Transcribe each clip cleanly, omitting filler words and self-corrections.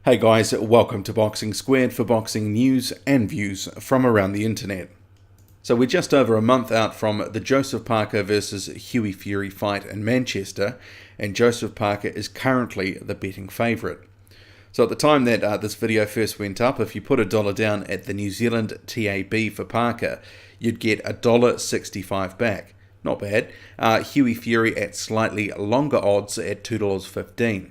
Hey guys, welcome to Boxing Squared for boxing news and views from around the internet. So we're just over a month out from the Joseph Parker versus Hughie Fury fight in Manchester, and Joseph Parker is currently the betting favourite. So at the time that this video first went up, if you put $1 down at the New Zealand TAB for Parker, you'd get $1.65 back. Not bad. Hughie Fury at slightly longer odds at $2.15.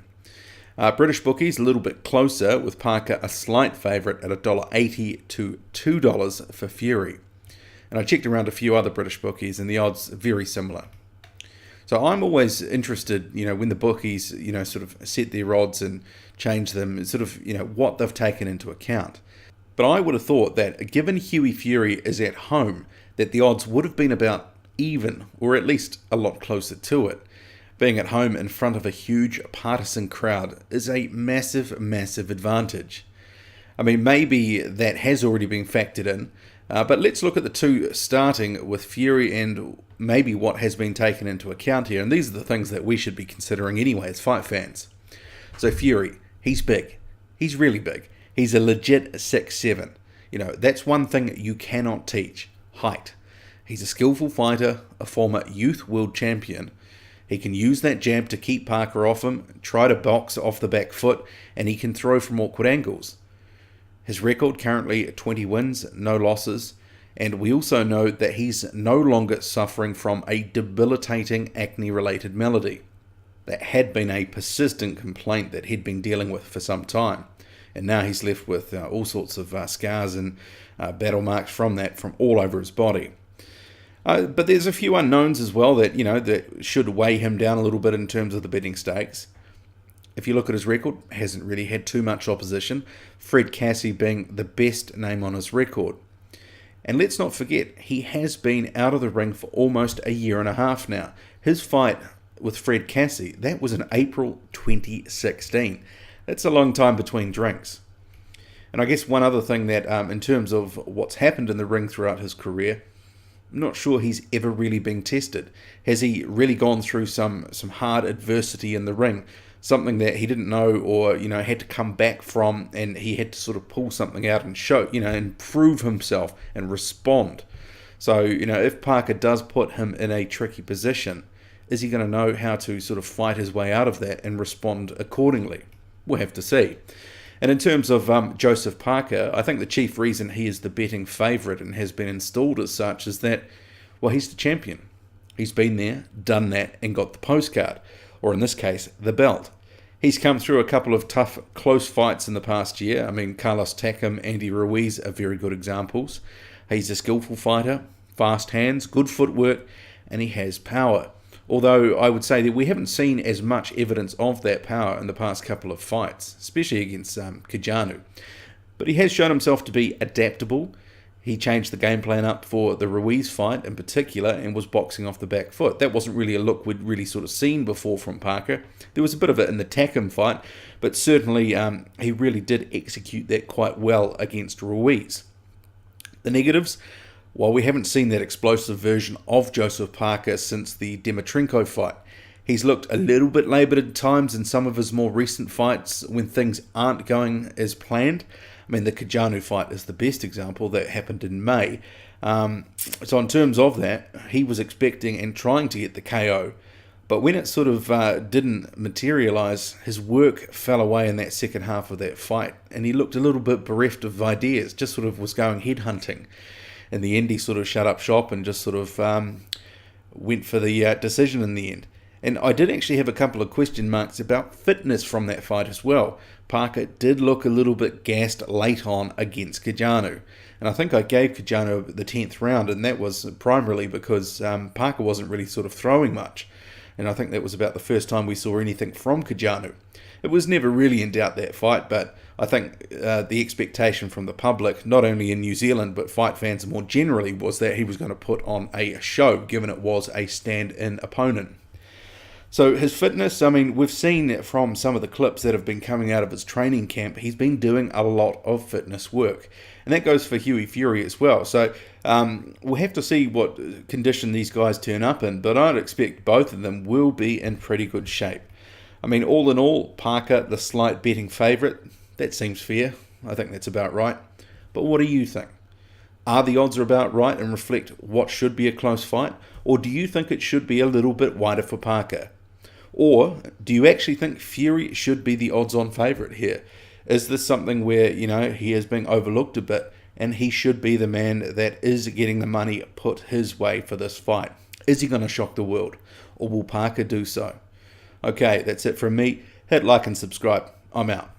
British bookies a little bit closer, with Parker a slight favourite at $1.80 to $2 for Fury. And I checked around a few other British bookies and the odds are very similar. So I'm always interested, when the bookies, sort of set their odds and change them, sort of, what they've taken into account. But I would have thought that given Hughie Fury is at home, that the odds would have been about even, or at least a lot closer to it. Being at home in front of a huge partisan crowd is a massive, massive advantage. I mean, maybe that has already been factored in, but let's look at the two, starting with Fury and maybe what has been taken into account here. And these are the things that we should be considering anyway as fight fans. So Fury, he's big. He's really big. He's a legit 6'7". That's one thing you cannot teach: height. He's a skillful fighter, a former youth world champion. He can use that jab to keep Parker off him, try to box off the back foot, and he can throw from awkward angles. His record currently 20 wins, no losses, and we also know that he's no longer suffering from a debilitating acne-related malady. That had been a persistent complaint that he'd been dealing with for some time, and now he's left with all sorts of scars and battle marks from that from all over his body. But there's a few unknowns as well that, that should weigh him down a little bit in terms of the betting stakes. If you look at his record, hasn't really had too much opposition, Fred Cassie being the best name on his record. And let's not forget, he has been out of the ring for almost a year and a half now. His fight with Fred Cassie, that was in April 2016. That's a long time between drinks. And I guess one other thing that, in terms of what's happened in the ring throughout his career, I'm not sure he's ever really been tested. Has he really gone through some hard adversity in the ring? Something that he didn't know, or, had to come back from, and he had to sort of pull something out and show, and prove himself and respond. So, if Parker does put him in a tricky position, is he going to know how to sort of fight his way out of that and respond accordingly? We'll have to see. And in terms of Joseph Parker, I think the chief reason he is the betting favourite and has been installed as such is that, well, he's the champion. He's been there, done that, and got the postcard, or in this case, the belt. He's come through a couple of tough, close fights in the past year. I mean, Carlos Takam, Andy Ruiz are very good examples. He's a skillful fighter, fast hands, good footwork, and he has power. Although I would say that we haven't seen as much evidence of that power in the past couple of fights, especially against Kijanu. But he has shown himself to be adaptable. He changed the game plan up for the Ruiz fight in particular and was boxing off the back foot. That wasn't really a look we'd really sort of seen before from Parker. There was a bit of it in the Takam fight, but certainly he really did execute that quite well against Ruiz. The negatives: while we haven't seen that explosive version of Joseph Parker since the Dimitrenko fight, he's looked a little bit laboured at times in some of his more recent fights when things aren't going as planned. I mean, the Kijanu fight is the best example. That happened in May. So in terms of that, he was expecting and trying to get the KO, but when it sort of didn't materialise, his work fell away in that second half of that fight, and he looked a little bit bereft of ideas, just sort of was going headhunting. In the end, he sort of shut up shop and just sort of went for the decision in the end. And I did actually have a couple of question marks about fitness from that fight as well. Parker did look a little bit gassed late on against Kijanu. And I think I gave Kijanu the 10th round, and that was primarily because Parker wasn't really sort of throwing much. And I think that was about the first time we saw anything from Kijanu. It was never really in doubt, that fight, but I think the expectation from the public, not only in New Zealand, but fight fans more generally, was that he was going to put on a show, given it was a stand-in opponent. So his fitness, I mean, we've seen from some of the clips that have been coming out of his training camp, he's been doing a lot of fitness work. And that goes for Hughie Fury as well. So we'll have to see what condition these guys turn up in, but I'd expect both of them will be in pretty good shape. I mean, all in all, Parker, the slight betting favourite, That seems fair. I think that's about right. But what do you think? Are the odds about right and reflect what should be a close fight? Or do you think it should be a little bit wider for Parker? Or do you actually think Fury should be the odds-on favourite here? Is this something where, he is being overlooked a bit and he should be the man that is getting the money put his way for this fight? Is he going to shock the world? Or will Parker do so? Okay, that's it from me. Hit like and subscribe. I'm out.